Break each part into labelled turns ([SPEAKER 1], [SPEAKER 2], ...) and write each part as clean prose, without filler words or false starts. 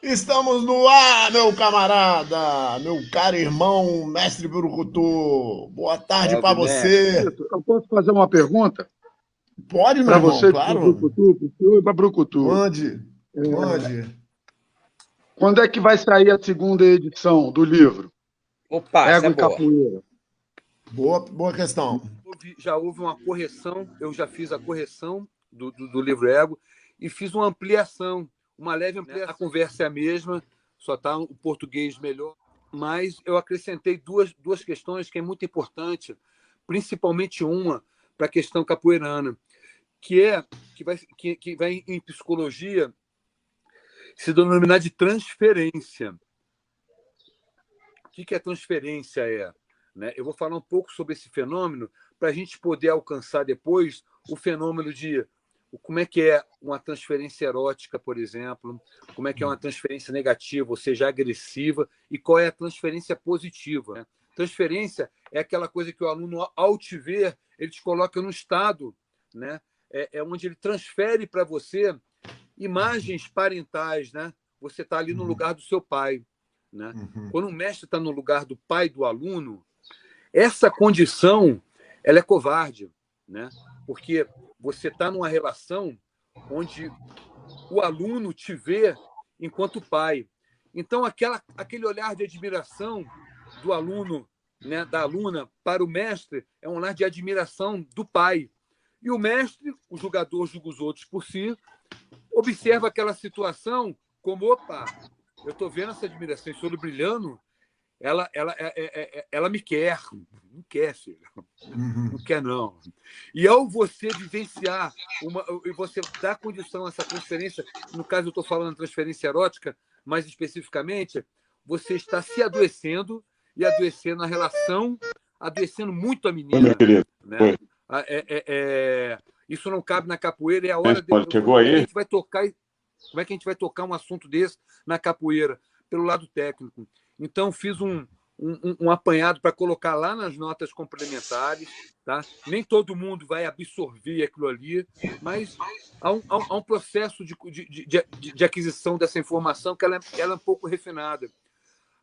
[SPEAKER 1] Estamos no ar, meu camarada, meu caro irmão, mestre Brucutu. Boa tarde pra
[SPEAKER 2] Salve,
[SPEAKER 1] você.
[SPEAKER 2] mestre.
[SPEAKER 3] Eu posso fazer uma pergunta
[SPEAKER 1] Pode, meu
[SPEAKER 3] para
[SPEAKER 1] irmão,
[SPEAKER 3] você, para o
[SPEAKER 1] claro.
[SPEAKER 3] Brucutu, para o senhor e para Brucutu.
[SPEAKER 1] Mande, mande.
[SPEAKER 3] Quando é que vai sair a segunda edição do livro,
[SPEAKER 2] Opa, essa é
[SPEAKER 3] Ego e
[SPEAKER 2] boa.
[SPEAKER 3] Capoeira?
[SPEAKER 1] Boa questão.
[SPEAKER 2] Já houve uma correção, eu já fiz a correção do livro Ego e fiz uma ampliação, uma leve ampliação. A conversa é a mesma, só está o português melhor, mas eu acrescentei duas questões que é muito importante, principalmente uma para a questão capoeirana, que vai em psicologia se denominar de transferência. O que a transferência é? Né? Eu vou falar um pouco sobre esse fenômeno para a gente poder alcançar depois o fenômeno de como é que é uma transferência erótica, por exemplo, como é que é uma transferência negativa, ou seja, agressiva, e qual é a transferência positiva. Né? Transferência é aquela coisa que o aluno, ao te ver, ele te coloca no estado, né? É onde ele transfere para você imagens parentais, né? Você está ali no lugar do seu pai. Né? Quando o mestre está no lugar do pai do aluno, essa condição ela é covarde, né? Porque você está numa relação onde o aluno te vê enquanto pai. Então, aquele olhar de admiração do aluno, né, da aluna para o mestre, é um olhar de admiração do pai. E o mestre, o julgador julga os outros por si, observa aquela situação como, opa, eu estou vendo essa admiração sobre brilhando, ela me quer. Não quer, filho. Não quer, não. E ao você vivenciar, e você dar condição a essa transferência, no caso eu estou falando de transferência erótica, mais especificamente, você está se adoecendo e adoecendo a relação, adoecendo muito a
[SPEAKER 4] Oi, meu
[SPEAKER 2] menina.
[SPEAKER 4] querido.
[SPEAKER 2] Né?
[SPEAKER 4] Oi.
[SPEAKER 2] Isso não cabe na capoeira, é a hora de.
[SPEAKER 4] Chegou
[SPEAKER 2] Como é que a
[SPEAKER 4] aí?
[SPEAKER 2] gente vai tocar? Como é que a gente vai tocar um assunto desse na capoeira? Pelo lado técnico. Então, fiz um apanhado para colocar lá nas notas complementares. Tá? Nem todo mundo vai absorver aquilo ali, mas há um processo de aquisição dessa informação que ela é um pouco refinada.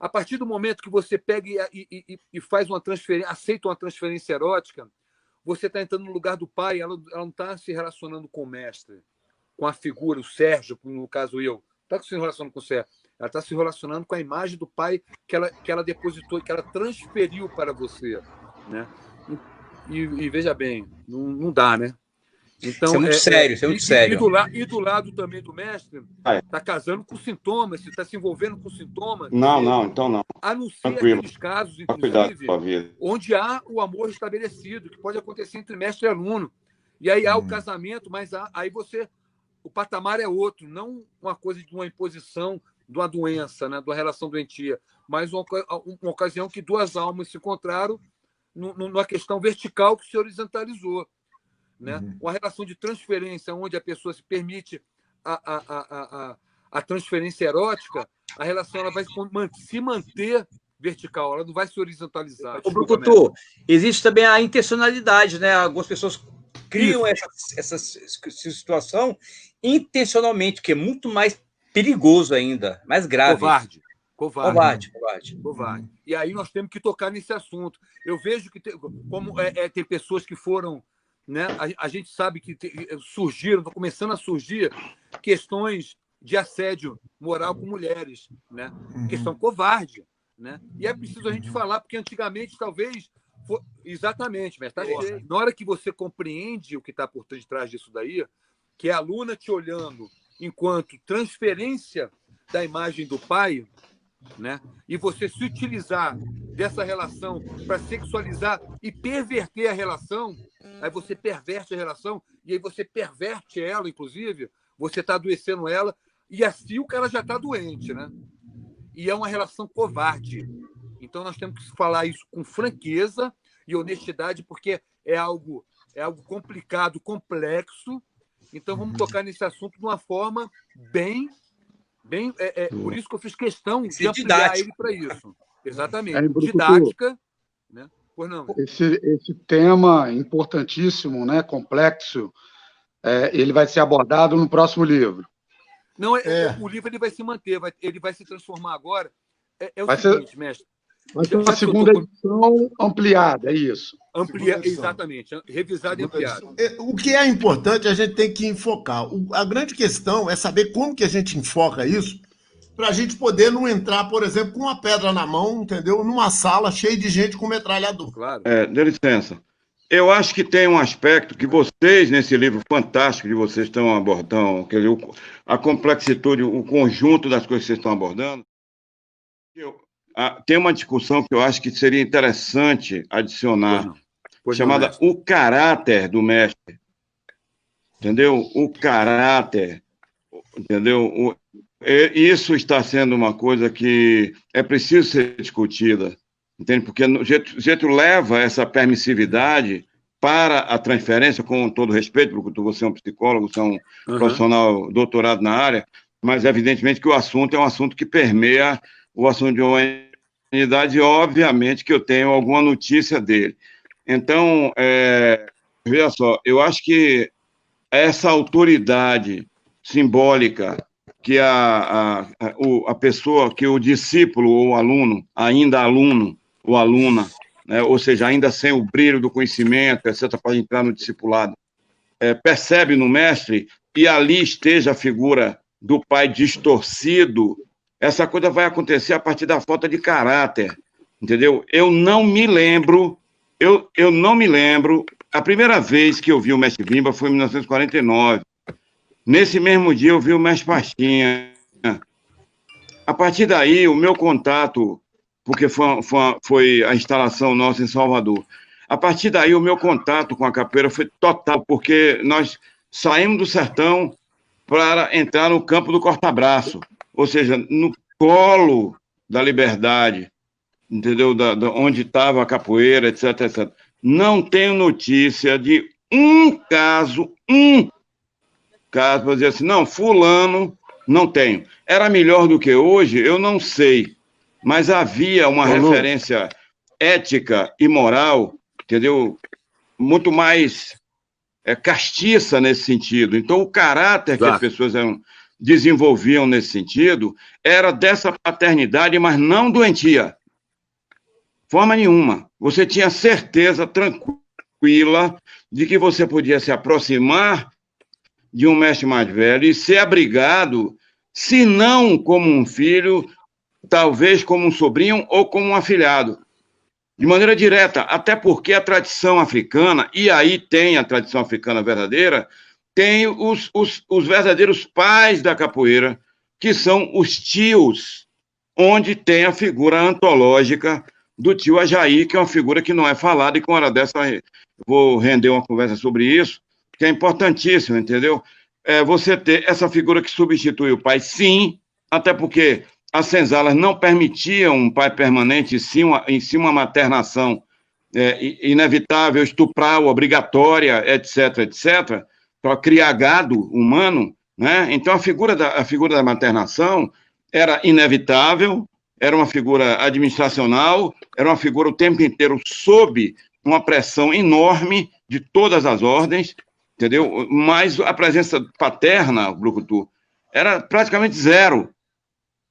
[SPEAKER 2] A partir do momento que você pega e faz uma transferência, aceita uma transferência erótica, você está entrando no lugar do pai, ela não está se relacionando com o mestre, com a figura, o Sérgio, no caso eu, não está se relacionando com o Sérgio, ela está se relacionando com a imagem do pai que ela depositou, que ela transferiu para você. Né? E veja bem, não dá, né?
[SPEAKER 5] Isso é
[SPEAKER 2] Então,
[SPEAKER 5] muito sério, isso é muito sério.
[SPEAKER 2] do lado também do mestre,
[SPEAKER 4] Vai.
[SPEAKER 2] está casando com sintomas, está se envolvendo com sintomas,
[SPEAKER 4] Não, então não.
[SPEAKER 2] a não ser
[SPEAKER 4] Tranquilo.
[SPEAKER 2] aqueles casos,
[SPEAKER 4] Toma cuidado com a
[SPEAKER 2] inclusive,
[SPEAKER 4] sua vida.
[SPEAKER 2] onde há o amor estabelecido, que pode acontecer entre mestre e aluno. E aí há o casamento, mas aí o patamar é outro, não uma coisa de uma imposição de uma doença, né, de uma relação doentia, mas uma ocasião que duas almas se encontraram numa questão vertical que se horizontalizou. Né? Uma relação de transferência onde a pessoa se permite a transferência erótica, a relação ela vai se manter vertical, ela não vai se horizontalizar.
[SPEAKER 5] Ô, Brucutu, existe também a intencionalidade, né? Algumas pessoas criam essa situação intencionalmente, que é muito mais perigoso ainda, mais grave.
[SPEAKER 2] Covarde.
[SPEAKER 5] Covarde.
[SPEAKER 2] E aí nós temos que tocar nesse assunto. Eu vejo que tem pessoas que foram, né? A gente sabe que surgiram, estão começando a surgir questões de assédio moral com mulheres, né? Questão covarde, né? E é preciso a gente falar, porque antigamente talvez exatamente, mas tá cheio. Na hora que você compreende o que está por trás disso daí, que é a aluna te olhando enquanto transferência da imagem do pai, né? E você se utilizar dessa relação para sexualizar e perverter a relação, aí você perverte a relação e aí você perverte ela, inclusive, você está adoecendo ela e assim o cara já está doente, né? E é uma relação covarde. Então nós temos que falar isso com franqueza e honestidade, porque é algo complicado, complexo. Então vamos tocar nesse assunto de uma forma bem por isso que eu fiz questão de ampliar ele para isso. Exatamente. Didática. Né? Pois não.
[SPEAKER 3] Esse tema importantíssimo, né, complexo, ele vai ser abordado no próximo livro.
[SPEAKER 2] Não, o livro ele vai se manter, ele vai se transformar agora. É o
[SPEAKER 3] Vai
[SPEAKER 2] seguinte, mestre.
[SPEAKER 3] Vai ter uma segunda edição ampliada, é isso.
[SPEAKER 2] Exatamente, revisada e ampliada.
[SPEAKER 1] O que é importante, a gente tem que enfocar. A grande questão é saber como que a gente enfoca isso para a gente poder não entrar, por exemplo, com uma pedra na mão, entendeu? Numa sala cheia de gente com metralhador.
[SPEAKER 2] Claro.
[SPEAKER 4] Dê licença. Eu acho que tem um aspecto que vocês, nesse livro fantástico que vocês estão abordando, a complexitude, o conjunto das coisas que vocês estão abordando, tem uma discussão que eu acho que seria interessante adicionar, chamada o caráter do mestre. Entendeu? O caráter, entendeu? Isso está sendo uma coisa que é preciso ser discutida, entende? Porque o jeito leva essa permissividade para a transferência, com todo respeito, porque você é um psicólogo, você é um profissional doutorado na área, mas evidentemente que o assunto é um assunto que permeia o assunto de humanidade, e obviamente que eu tenho alguma notícia dele. Então, veja só, eu acho que essa autoridade simbólica que a pessoa, que o discípulo ou o aluno, ainda aluno ou aluna, né, ou seja, ainda sem o brilho do conhecimento, etc., para entrar no discipulado, percebe no mestre, e ali esteja a figura do pai distorcido, essa coisa vai acontecer a partir da falta de caráter, entendeu? Eu não me lembro, a primeira vez que eu vi o mestre Bimba foi em 1949. Nesse mesmo dia eu vi o mestre Pastinha. A partir daí, o meu contato, porque foi a instalação nossa em Salvador, a partir daí o meu contato com a capoeira foi total, porque nós saímos do sertão para entrar no campo do corta-braço, ou seja, no colo da liberdade, entendeu? Onde estava a capoeira, etc, etc. Não tenho notícia de um caso, para dizer assim, não, fulano, não tenho. Era melhor do que hoje? Eu não sei, mas havia uma referência ética e moral, entendeu? Muito mais castiça nesse sentido. Então, o caráter que as pessoas desenvolviam nesse sentido era dessa paternidade, mas não doentia. Forma nenhuma. Você tinha certeza tranquila de que você podia se aproximar de um mestre mais velho e ser abrigado, se não como um filho, talvez como um sobrinho ou como um afilhado. De maneira direta, até porque a tradição africana, e aí tem a tradição africana verdadeira, tem os verdadeiros pais da capoeira, que são os tios, onde tem a figura antológica do tio Ajaí, que é uma figura que não é falada, e com hora dessa vou render uma conversa sobre isso, que é importantíssimo, entendeu? Você ter essa figura que substitui o pai, sim, até porque as senzalas não permitiam um pai permanente, em si uma maternação inevitável, estupral, obrigatória, etc., etc., para criar gado humano, né? Então, a figura da maternação era inevitável, era uma figura administracional, era uma figura o tempo inteiro sob uma pressão enorme de todas as ordens, entendeu? Mas a presença paterna, Brucutu, era praticamente zero.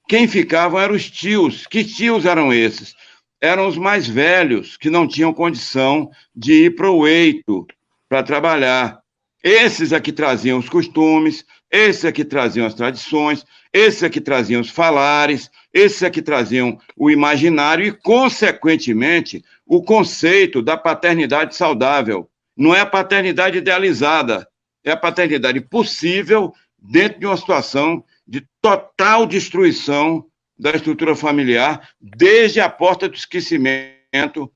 [SPEAKER 4] Quem ficavam eram os tios. Que tios eram esses? Eram os mais velhos, que não tinham condição de ir para o eito para trabalhar. Esses é que traziam os costumes, esses é que traziam as tradições, esses é que traziam os falares, esses é que traziam o imaginário e, consequentemente, o conceito da paternidade saudável. Não é a paternidade idealizada, é a paternidade possível dentro de uma situação de total destruição da estrutura familiar, desde a porta do esquecimento,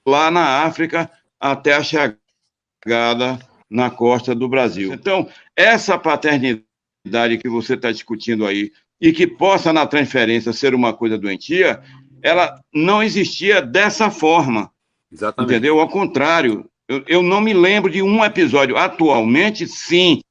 [SPEAKER 4] lá na África, até a chegada na costa do Brasil. Então, essa paternidade que você está discutindo aí, e que possa, na transferência, ser uma coisa doentia, ela não existia dessa forma.
[SPEAKER 2] Exatamente.
[SPEAKER 4] Entendeu? Ao contrário, eu não me lembro de um episódio. Atualmente, sim,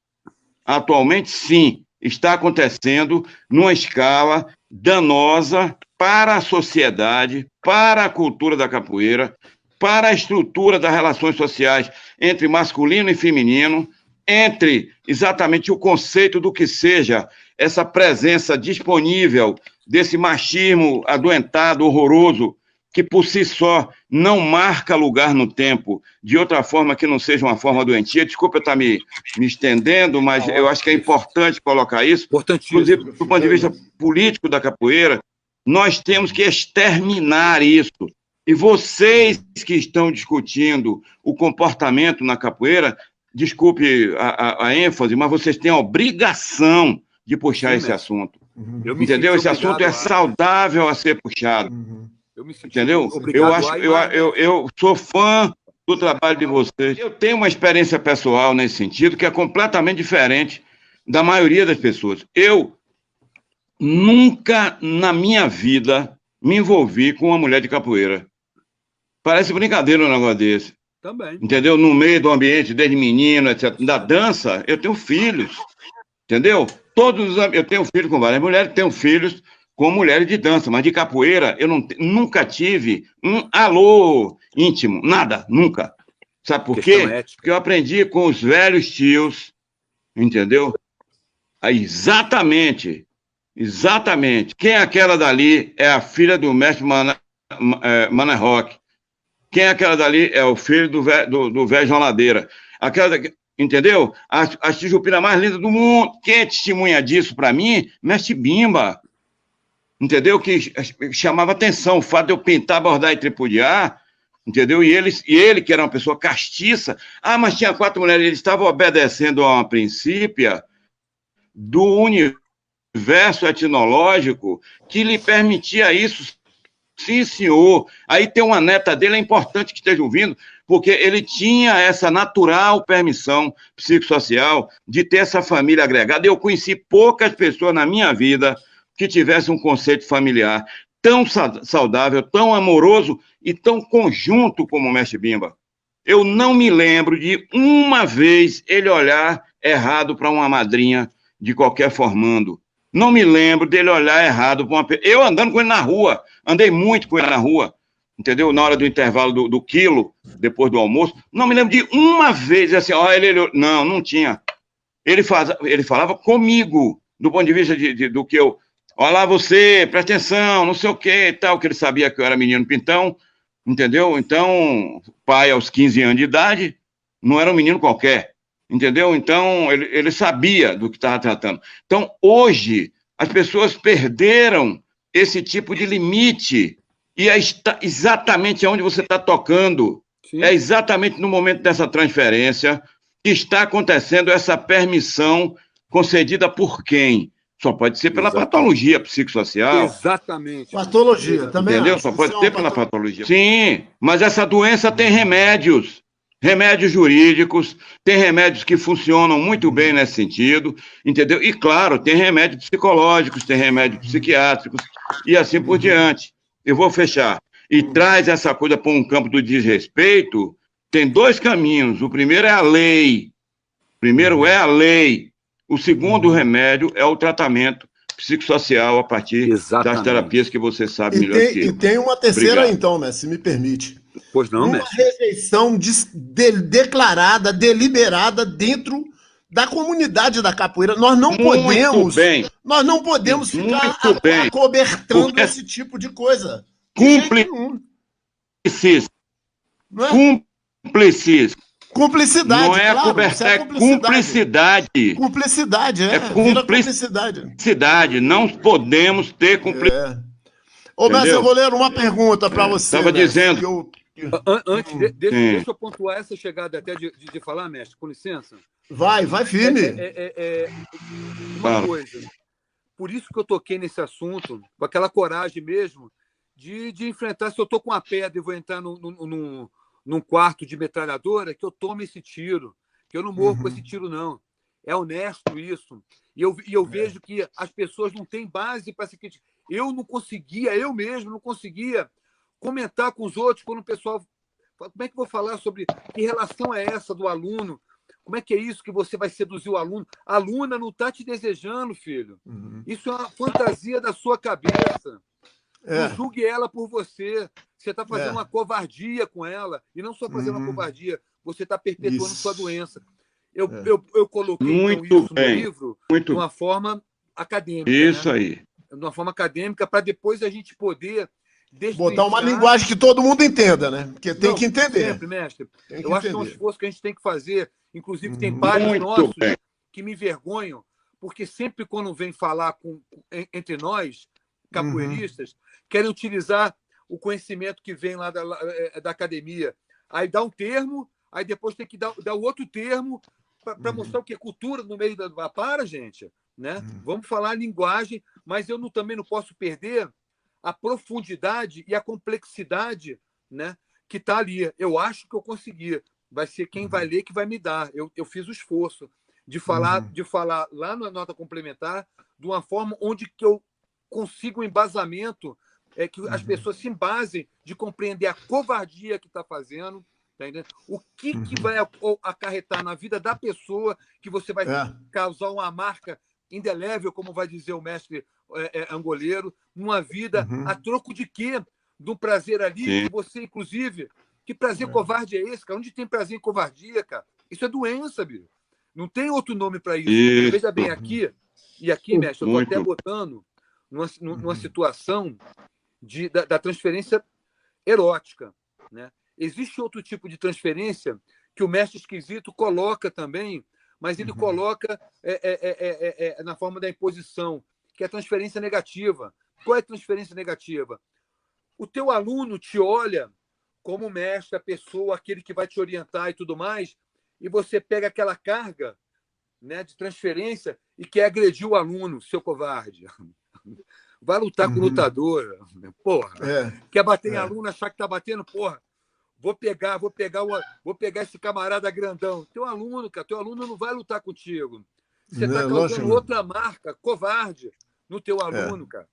[SPEAKER 4] está acontecendo numa escala danosa para a sociedade, para a cultura da capoeira, para a estrutura das relações sociais entre masculino e feminino, entre exatamente o conceito do que seja essa presença disponível desse machismo adoentado, horroroso, que por si só não marca lugar no tempo, de outra forma que não seja uma forma doentia. Desculpa eu estar me estendendo, mas eu acho que é importante colocar isso. Inclusive, do ponto de vista político da capoeira, nós temos que exterminar isso. E vocês que estão discutindo o comportamento na capoeira, desculpe a ênfase, mas vocês têm a obrigação de puxar esse assunto. Entendeu? Esse assunto é saudável a ser puxado. Entendeu? Eu sou fã do trabalho de vocês. Eu tenho uma experiência pessoal nesse sentido que é completamente diferente da maioria das pessoas. Eu nunca na minha vida me envolvi com uma mulher de capoeira. Parece brincadeira um negócio desse.
[SPEAKER 2] Também.
[SPEAKER 4] Entendeu? No meio do ambiente, desde menino, etc. Da dança, eu tenho filhos. Entendeu? Eu tenho filhos com várias mulheres, tenho filhos com mulheres de dança, mas de capoeira eu nunca tive um alô íntimo, nada, nunca. Sabe por quê? Porque eu aprendi com os velhos tios, entendeu? Exatamente. Quem é aquela dali é a filha do mestre Mané Roque. Quem é aquela dali é o filho do velho João Ladeira. Entendeu? A tijupina mais linda do mundo. Quem é testemunha disso para mim? Mestre Bimba. Entendeu? Que chamava atenção o fato de eu pintar, bordar e tripudiar, entendeu? E ele, que era uma pessoa castiça, mas tinha 4 mulheres, ele estava obedecendo a uma princípio do universo etnológico que lhe permitia isso. Sim, senhor. Aí tem uma neta dele, é importante que esteja ouvindo, porque ele tinha essa natural permissão psicossocial de ter essa família agregada. Eu conheci poucas pessoas na minha vida que tivesse um conceito familiar tão saudável, tão amoroso e tão conjunto como o mestre Bimba. Eu não me lembro de uma vez ele olhar errado para uma madrinha de qualquer formando. Não me lembro dele olhar errado para uma pessoa. Eu andando com ele na rua, andei muito com ele na rua, entendeu? Na hora do intervalo do quilo, depois do almoço, não me lembro de uma vez assim, não tinha. Ele falava comigo, do ponto de vista do que eu... Olha lá você, presta atenção, não sei o que, tal, que ele sabia que eu era menino pintão, entendeu? Então, pai aos 15 anos de idade, não era um menino qualquer, entendeu? Então, ele sabia do que estava tratando. Então, hoje, as pessoas perderam esse tipo de limite, e é exatamente onde você está tocando. Sim. É exatamente no momento dessa transferência que está acontecendo essa permissão concedida por quem? Só pode ser pela patologia psicossocial.
[SPEAKER 2] Exatamente.
[SPEAKER 1] Patologia também.
[SPEAKER 4] Entendeu? Só pode ser pela patologia. Sim, mas essa doença tem remédios. Remédios jurídicos, tem remédios que funcionam muito bem nesse sentido, entendeu? E, claro, tem remédios psicológicos, tem remédios psiquiátricos e assim por diante. Eu vou fechar. E traz essa coisa para um campo do desrespeito, tem 2 caminhos. O primeiro é a lei. O segundo remédio é o tratamento psicossocial a partir das terapias que você sabe melhor que eu.
[SPEAKER 1] E tem uma terceira, então, mestre, se me permite.
[SPEAKER 2] Pois não,
[SPEAKER 1] uma rejeição declarada, deliberada dentro da comunidade da capoeira. Nós não podemos ficar acobertando esse tipo de coisa.
[SPEAKER 4] Cúmplices.
[SPEAKER 1] Cumplicidade,
[SPEAKER 4] não é
[SPEAKER 1] claro,
[SPEAKER 4] cobertura, é cumplicidade.
[SPEAKER 1] Cumplicidade,
[SPEAKER 4] vira cumplicidade. Não podemos ter cumplicidade.
[SPEAKER 1] Ô, mestre, eu vou ler uma pergunta para você.
[SPEAKER 4] Estava dizendo.
[SPEAKER 2] Antes, deixa eu pontuar essa chegada até de falar, mestre, com licença.
[SPEAKER 1] Vai firme.
[SPEAKER 2] Uma coisa. Por isso que eu toquei nesse assunto, com aquela coragem mesmo, de enfrentar. Se eu estou com uma pedra e vou entrar num quarto de metralhadora, que eu tome esse tiro, que eu não morro com esse tiro, não. É honesto isso. E eu vejo que as pessoas não têm base para se criticar. Eu mesmo não conseguia comentar com os outros quando o pessoal fala, como é que eu vou falar sobre que relação é essa do aluno? Como é que é isso que você vai seduzir o aluno? A aluna não está te desejando, filho. Isso é uma fantasia da sua cabeça. Não julgue ela por você. Você está fazendo uma covardia com ela. E não só fazendo uma covardia, você está perpetuando sua doença. Eu coloquei então, isso no livro de uma forma acadêmica.
[SPEAKER 4] Isso,
[SPEAKER 2] né?
[SPEAKER 4] aí.
[SPEAKER 2] De uma forma acadêmica, para depois a gente poder
[SPEAKER 1] botar uma linguagem que todo mundo entenda, né? Porque tem que entender.
[SPEAKER 2] Sempre, mestre. Eu acho que é um esforço que a gente tem que fazer. Inclusive, tem pares nossos que me envergonham, porque sempre quando vem falar entre nós, capoeiristas, querem utilizar o conhecimento que vem lá da academia. Aí dá um termo, aí depois tem que dar o outro termo para mostrar o que é cultura no meio da... Para, gente. Né? Vamos falar a linguagem, mas eu também não posso perder a profundidade e a complexidade, né, que está ali. Eu acho que eu consegui. Vai ser quem vai ler que vai me dar. Eu fiz o esforço de falar lá na nota complementar de uma forma onde que eu consigo um embasamento, que as pessoas se embasem de compreender a covardia que está fazendo, tá entendendo? O que vai acarretar na vida da pessoa, que você vai causar uma marca indelével, como vai dizer o mestre Angoleiro, uma vida a troco de quê? De um prazer ali, que você, inclusive... Que prazer covarde é esse, cara? Onde tem prazer em covardia, cara? Isso é doença, bicho. Não tem outro nome para isso. Veja bem, aqui, mestre, eu estou até botando numa situação da transferência erótica. Né? Existe outro tipo de transferência que o mestre esquisito coloca também, mas ele coloca na forma da imposição, que é a transferência negativa. Qual é a transferência negativa? O teu aluno te olha como mestre, a pessoa, aquele que vai te orientar e tudo mais, e você pega aquela carga, né, de transferência e quer agredir o aluno, seu covarde. Vai lutar com o lutador, porra. Quer bater em aluno, achar que está batendo, porra. Vou pegar esse camarada grandão. Teu aluno não vai lutar contigo. Você está causando outra marca, covarde, no teu aluno, cara.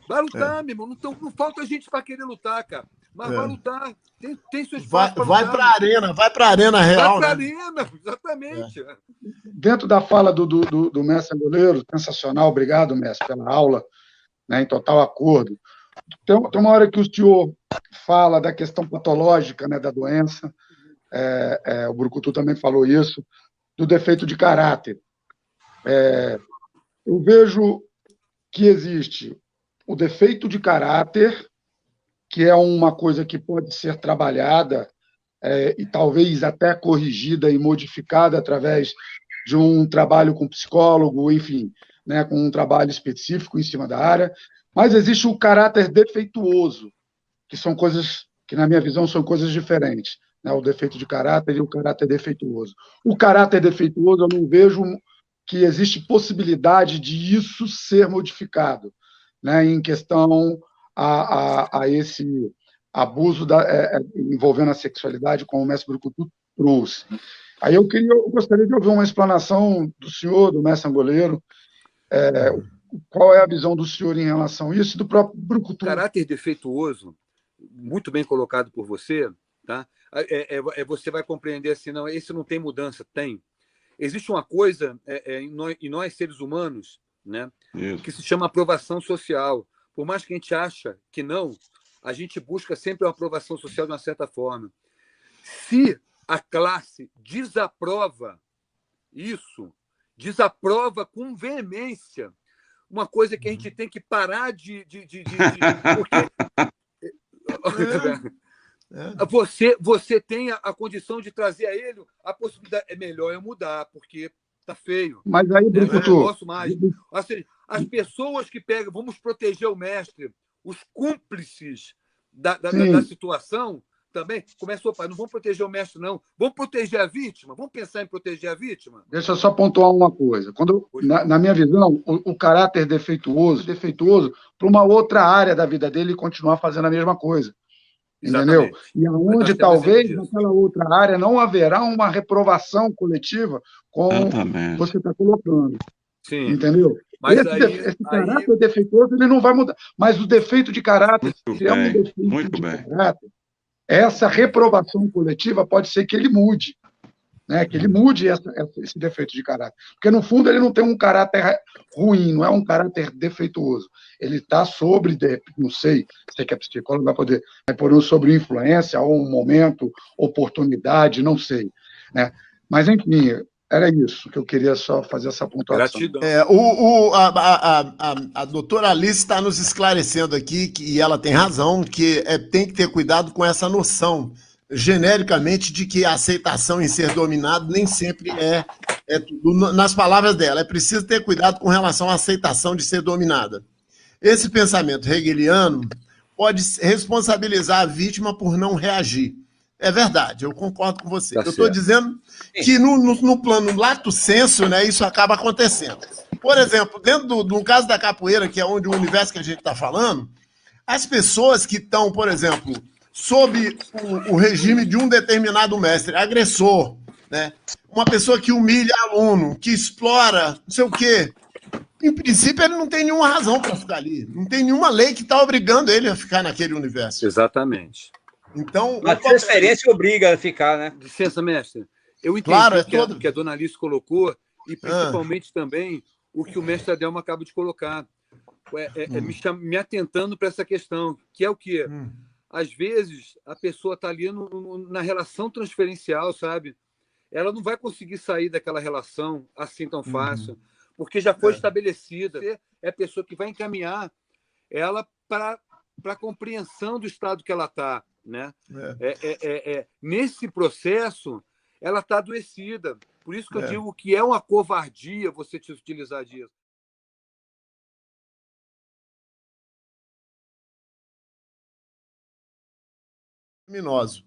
[SPEAKER 2] Vai lutar, meu irmão. Não falta gente para querer lutar, cara. Mas vai lutar. Tem seu espaço para lutar.
[SPEAKER 1] Vai para a arena real.
[SPEAKER 2] Vai para a arena, exatamente.
[SPEAKER 3] Dentro da fala do mestre Angoleiro, sensacional, obrigado, mestre, pela aula, né, em total acordo. Tem uma hora que o senhor fala da questão patológica, né, da doença, o Brucutu também falou isso, do defeito de caráter. Eu vejo que existe o defeito de caráter, que é uma coisa que pode ser trabalhada e talvez até corrigida e modificada através de um trabalho com psicólogo, enfim, né, com um trabalho específico em cima da área, mas existe o caráter defeituoso, que são coisas que, na minha visão, são coisas diferentes, né, o defeito de caráter e o caráter defeituoso. O caráter defeituoso, eu não vejo que existe possibilidade de isso ser modificado, né, em questão a esse abuso envolvendo a sexualidade, como o mestre Brucutu trouxe. Aí eu gostaria de ouvir uma explanação do senhor, do mestre Angoleiro, qual é a visão do senhor em relação a isso e do próprio Brucutu.
[SPEAKER 2] Caráter defeituoso, muito bem colocado por você, tá? Você vai compreender assim, não, esse não tem mudança. Tem. Existe uma coisa em nós seres humanos, né, que se chama aprovação social. Por mais que a gente acha que não, a gente busca sempre uma aprovação social de uma certa forma. Se a classe desaprova isso, desaprova com veemência, uma coisa que a gente tem que parar porque você tem a condição de trazer a ele a possibilidade. É melhor eu mudar, porque tá feio.
[SPEAKER 3] Mas aí, Brucutu,
[SPEAKER 2] eu não posso mais. Assim, as pessoas que pegam, vamos proteger o mestre, os cúmplices da situação também, começou, pai, não vamos proteger o mestre, não. Vamos proteger a vítima? Vamos pensar em proteger a vítima?
[SPEAKER 3] Deixa eu só pontuar uma coisa. Na minha visão, o caráter defeituoso para uma outra área da vida dele continuar fazendo a mesma coisa. Entendeu? Exatamente. E onde talvez naquela outra área não haverá uma reprovação coletiva, como você está colocando.
[SPEAKER 2] Sim.
[SPEAKER 3] Entendeu?
[SPEAKER 2] Mas
[SPEAKER 3] esse caráter defeituoso ele não vai mudar. Mas o defeito de caráter, se é um defeito de caráter, essa reprovação coletiva pode ser que ele mude. Né? Que ele mude esse defeito de caráter. Porque, no fundo, ele não tem um caráter ruim, não é um caráter defeituoso. Ele está sobre, não sei que a psicóloga vai poder, sobre influência, ou um momento, oportunidade, não sei. Né? Mas, enfim, Era isso que eu queria só fazer essa pontuação.
[SPEAKER 2] Gratidão.
[SPEAKER 1] A doutora Alice está nos esclarecendo aqui, e ela tem razão, que tem que ter cuidado com essa noção, genericamente, de que a aceitação em ser dominado nem sempre é tudo. Nas palavras dela, é preciso ter cuidado com relação à aceitação de ser dominada. Esse pensamento hegeliano pode responsabilizar a vítima por não reagir. É verdade, eu concordo com você.
[SPEAKER 2] Tá
[SPEAKER 1] eu estou dizendo que no plano lato sensu, né, isso acaba acontecendo. Por exemplo, dentro do caso da capoeira, que é onde o universo que a gente está falando, as pessoas que estão, por exemplo, sob o regime de um determinado mestre, agressor, né, uma pessoa que humilha aluno, que explora, não sei o quê, em princípio ele não tem nenhuma razão para ficar ali. Não tem nenhuma lei que está obrigando ele a ficar naquele universo.
[SPEAKER 2] Exatamente.
[SPEAKER 1] Então,
[SPEAKER 5] a transferência obriga a ficar, né?
[SPEAKER 2] Licença, mestre. Eu entendi
[SPEAKER 1] Claro,
[SPEAKER 2] que a dona Alice colocou, e principalmente também o que o mestre Adelmo acaba de colocar. Me atentando para essa questão, que é o quê? Às vezes, a pessoa está ali na relação transferencial, sabe? Ela não vai conseguir sair daquela relação assim tão fácil, porque já foi estabelecida. É a pessoa que vai encaminhar ela para a compreensão do estado que ela está. Né? Nesse processo, ela está adoecida. Por isso que eu digo que é uma covardia você te utilizar disso.
[SPEAKER 1] Criminoso.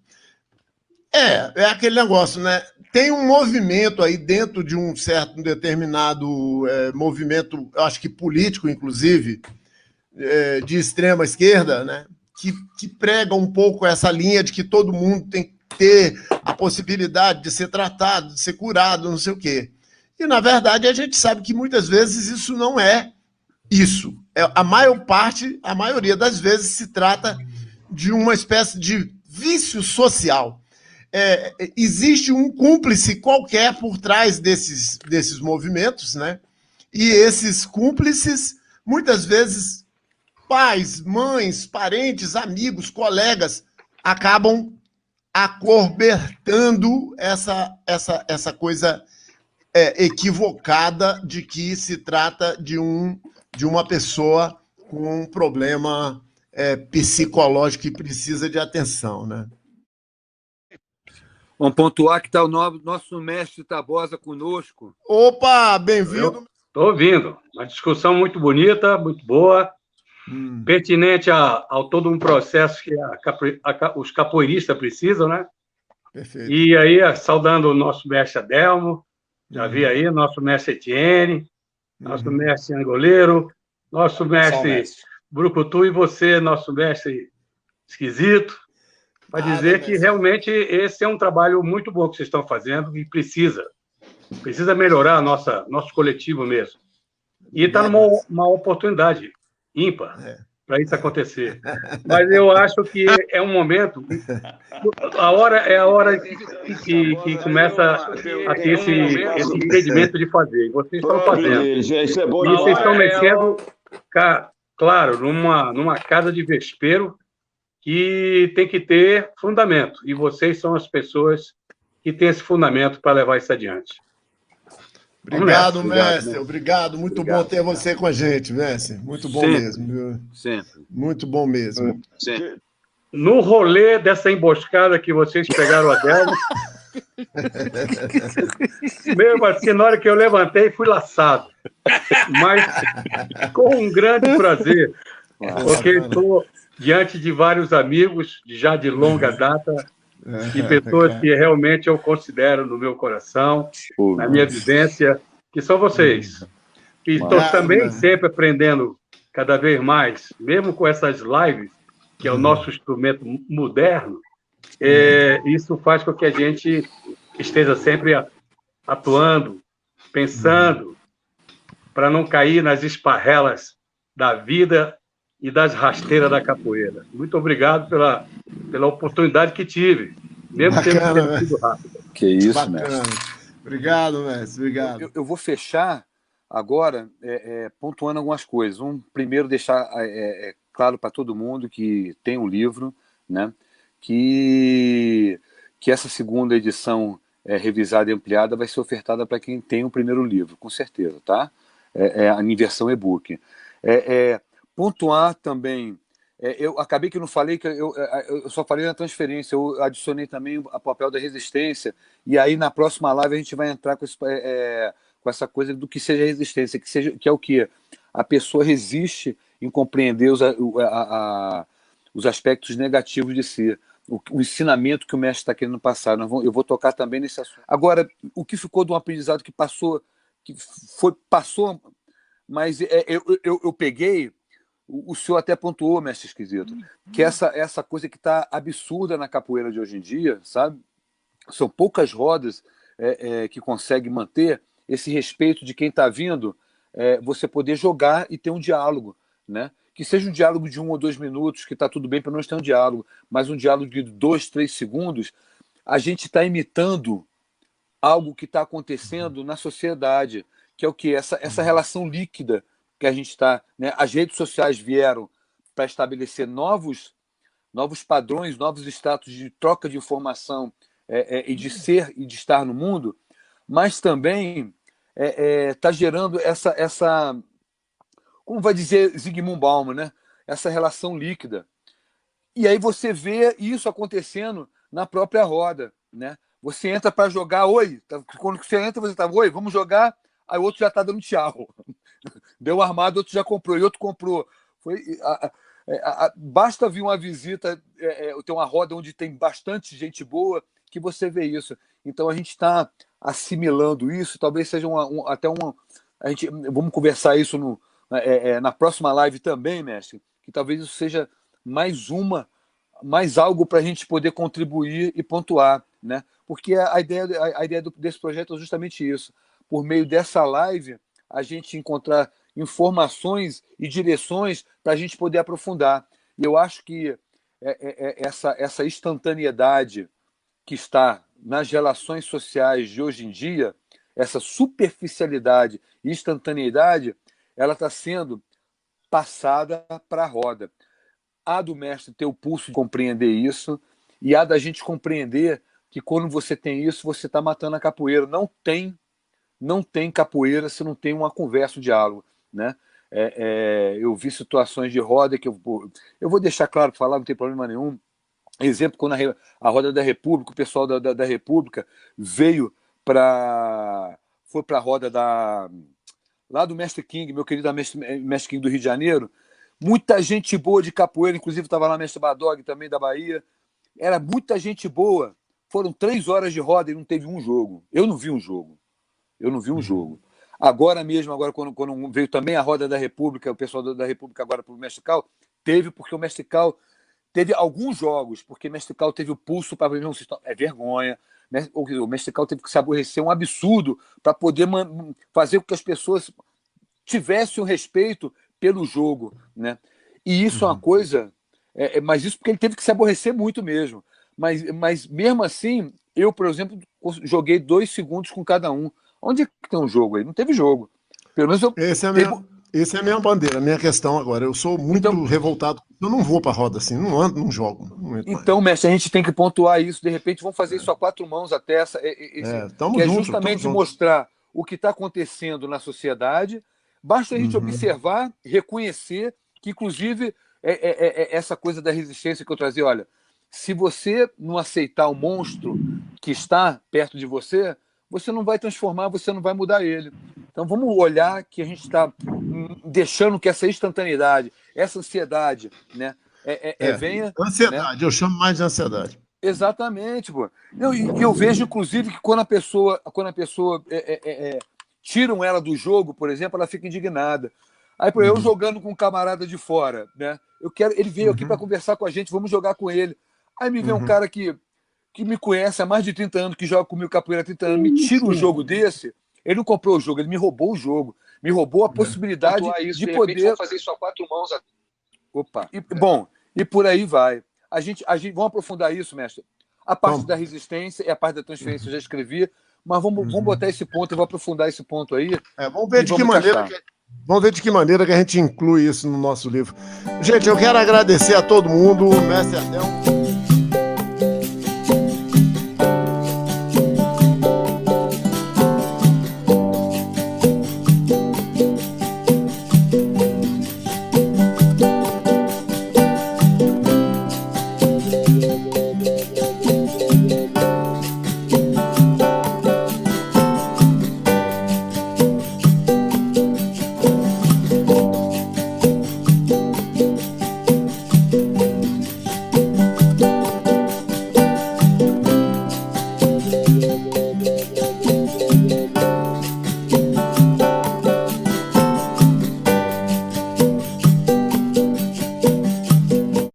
[SPEAKER 1] É aquele negócio, né? Tem um movimento aí dentro de um determinado movimento, eu acho que político, inclusive, de extrema esquerda, né? Que prega um pouco essa linha de que todo mundo tem que ter a possibilidade de ser tratado, de ser curado, não sei o quê. E, na verdade, a gente sabe que muitas vezes isso não é isso. A maioria das vezes se trata de uma espécie de vício social. Existe um cúmplice qualquer por trás desses movimentos, né? E esses cúmplices, muitas vezes, pais, mães, parentes, amigos, colegas, acabam acobertando essa coisa equivocada de que se trata de uma pessoa com um problema psicológico que precisa de atenção, né?
[SPEAKER 2] Vamos pontuar que está o nosso mestre Tabosa conosco.
[SPEAKER 1] Opa, bem-vindo.
[SPEAKER 6] Estou ouvindo. Uma discussão muito bonita, muito boa, pertinente ao todo um processo que os capoeiristas precisam, né?
[SPEAKER 1] Perfeito.
[SPEAKER 6] E aí, saudando o nosso mestre Adelmo, já vi aí, nosso mestre Etienne, nosso mestre Angoleiro, nosso mestre Brucutu e você, nosso mestre Esquisito, para dizer que realmente esse é um trabalho muito bom que vocês estão fazendo e precisa melhorar nosso coletivo mesmo. E está numa oportunidade ímpar para isso acontecer. Mas eu acho que é um momento, é a hora que começa a ter esse entendimento de fazer. Vocês estão fazendo.
[SPEAKER 4] Isso é bom
[SPEAKER 6] E vocês estão mexendo, claro, numa casa de vespeiro que tem que ter fundamento. E vocês são as pessoas que têm esse fundamento para levar isso adiante.
[SPEAKER 1] Obrigado, mestre. Obrigado. Muito bom ter você com a gente, mestre. Muito bom mesmo. Viu?
[SPEAKER 2] Sempre.
[SPEAKER 1] Muito bom mesmo.
[SPEAKER 2] Sempre.
[SPEAKER 6] No rolê dessa emboscada que vocês pegaram a Adelmo, mesmo assim, na hora que eu levantei, fui laçado. Mas com um grande prazer, porque estou diante de vários amigos, já de longa data, e pessoas que realmente eu considero no meu coração, na minha vivência, que são vocês. E estou também sempre aprendendo cada vez mais, mesmo com essas lives, que é o nosso instrumento moderno, isso faz com que a gente esteja sempre atuando, pensando, para não cair nas esparrelas da vida e das rasteiras da capoeira. Muito obrigado pela oportunidade que tive, mesmo tendo sido rápido.
[SPEAKER 4] Que isso,
[SPEAKER 1] Bacana.
[SPEAKER 4] mestre.
[SPEAKER 1] Obrigado, mestre. Obrigado.
[SPEAKER 2] Eu vou fechar agora pontuando algumas coisas. Primeiro, deixar claro para todo mundo que tem um livro, né, que essa segunda edição revisada e ampliada vai ser ofertada para quem tem o primeiro livro, com certeza, tá? Em versão e-book. Pontuar também, eu acabei que não falei, que eu só falei na transferência, eu adicionei também o papel da resistência, e aí na próxima live a gente vai entrar com essa coisa do que seja resistência, que é o quê? A pessoa resiste em compreender os aspectos negativos de si, o ensinamento que o mestre está querendo passar. Eu vou tocar também nesse assunto. Agora, o que ficou de um aprendizado que passou, mas eu peguei, o senhor até pontuou, mestre esquisito, que essa coisa que está absurda na capoeira de hoje em dia, sabe? São poucas rodas que conseguem manter esse respeito de quem está vindo, você poder jogar e ter um diálogo, né? Que seja um diálogo de 1 ou 2 minutos, que está tudo bem, para nós ter um diálogo, mas um diálogo de 2, 3 segundos, a gente está imitando algo que está acontecendo na sociedade, que é o quê? Essa relação líquida que a gente está, né? As redes sociais vieram para estabelecer novos padrões, novos status de troca de informação e de ser e de estar no mundo, mas também está gerando essa, como vai dizer Zygmunt Bauman, né? Essa relação líquida. E aí você vê isso acontecendo na própria roda, né? Você entra para jogar, oi, quando você entra, você está, oi, vamos jogar, aí o outro já está dando tchau. Deu armado, outro já comprou, e outro comprou. Basta vir uma visita, tem uma roda onde tem bastante gente boa, que você vê isso. Então a gente está assimilando isso, talvez seja vamos conversar isso na próxima live também, mestre, que talvez isso seja mais algo para a gente poder contribuir e pontuar, né? Porque a ideia desse projeto é justamente isso. Por meio dessa live, a gente encontrar informações e direções para a gente poder aprofundar. E eu acho que essa instantaneidade que está nas relações sociais de hoje em dia, essa superficialidade e instantaneidade, ela está sendo passada para a roda. Há do mestre ter o pulso de compreender isso, e há da gente compreender que quando você tem isso, você está matando a capoeira. Não tem capoeira se não tem uma conversa, um diálogo, né? Eu vi situações de roda que eu vou deixar claro para falar, não tem problema nenhum. Exemplo, quando a roda da República, o pessoal da República foi para a roda lá do Mestre King, meu querido Mestre King do Rio de Janeiro, muita gente boa de capoeira, inclusive estava lá o Mestre Badog também da Bahia, era muita gente boa, foram 3 horas de roda e não teve um jogo. Eu não vi um jogo. Agora mesmo, quando veio também a roda da República, o pessoal da República agora para o Mestre Cal, porque o Mestre Cal teve alguns jogos, porque o Mestre Cal teve o pulso para ver um sistema. É vergonha. O Mestre Cal teve que se aborrecer um absurdo para poder fazer com que as pessoas tivessem o respeito pelo jogo, né? E isso é uma coisa... mas isso porque ele teve que se aborrecer muito mesmo. Mas mesmo assim, eu, por exemplo, joguei 2 segundos com cada um. Onde é que tem um jogo aí? Não teve jogo. Pelo menos eu...
[SPEAKER 1] Essa é a minha bandeira, a minha questão agora. Eu sou muito revoltado. Eu não vou para a roda assim, não ando, não jogo.
[SPEAKER 2] Então, mestre, a gente tem que pontuar isso. De repente, vamos fazer isso a 4 mãos até que é justamente mostrar o que está acontecendo na sociedade. Basta a gente observar, reconhecer que, inclusive, essa coisa da resistência que eu trazia. Olha, se você não aceitar o monstro que está perto de você, você não vai transformar, você não vai mudar ele. Então vamos olhar que a gente está deixando que essa instantaneidade, essa ansiedade, né, venha...
[SPEAKER 1] Ansiedade, né? Eu chamo mais de ansiedade.
[SPEAKER 2] Exatamente, pô. Eu vejo, inclusive, que quando a pessoa tiram ela do jogo, por exemplo, ela fica indignada. Aí, por eu jogando com um camarada de fora, né? Ele veio aqui para conversar com a gente, vamos jogar com ele. Aí me vem um cara que me conhece há mais de 30 anos, que joga comigo capoeira há 30 anos, me tira um jogo desse, ele não comprou o jogo, ele me roubou o jogo, me roubou a possibilidade de poder
[SPEAKER 5] fazer isso a 4 mãos.
[SPEAKER 2] Opa. E por aí vai. A gente vamos aprofundar isso, mestre. A parte da resistência e a parte da transferência eu já escrevi, mas vamos botar esse ponto, eu vou aprofundar esse ponto aí.
[SPEAKER 1] Vamos ver de que maneira que a gente inclui isso no nosso livro. Gente, eu quero agradecer a todo mundo, mestre Adel.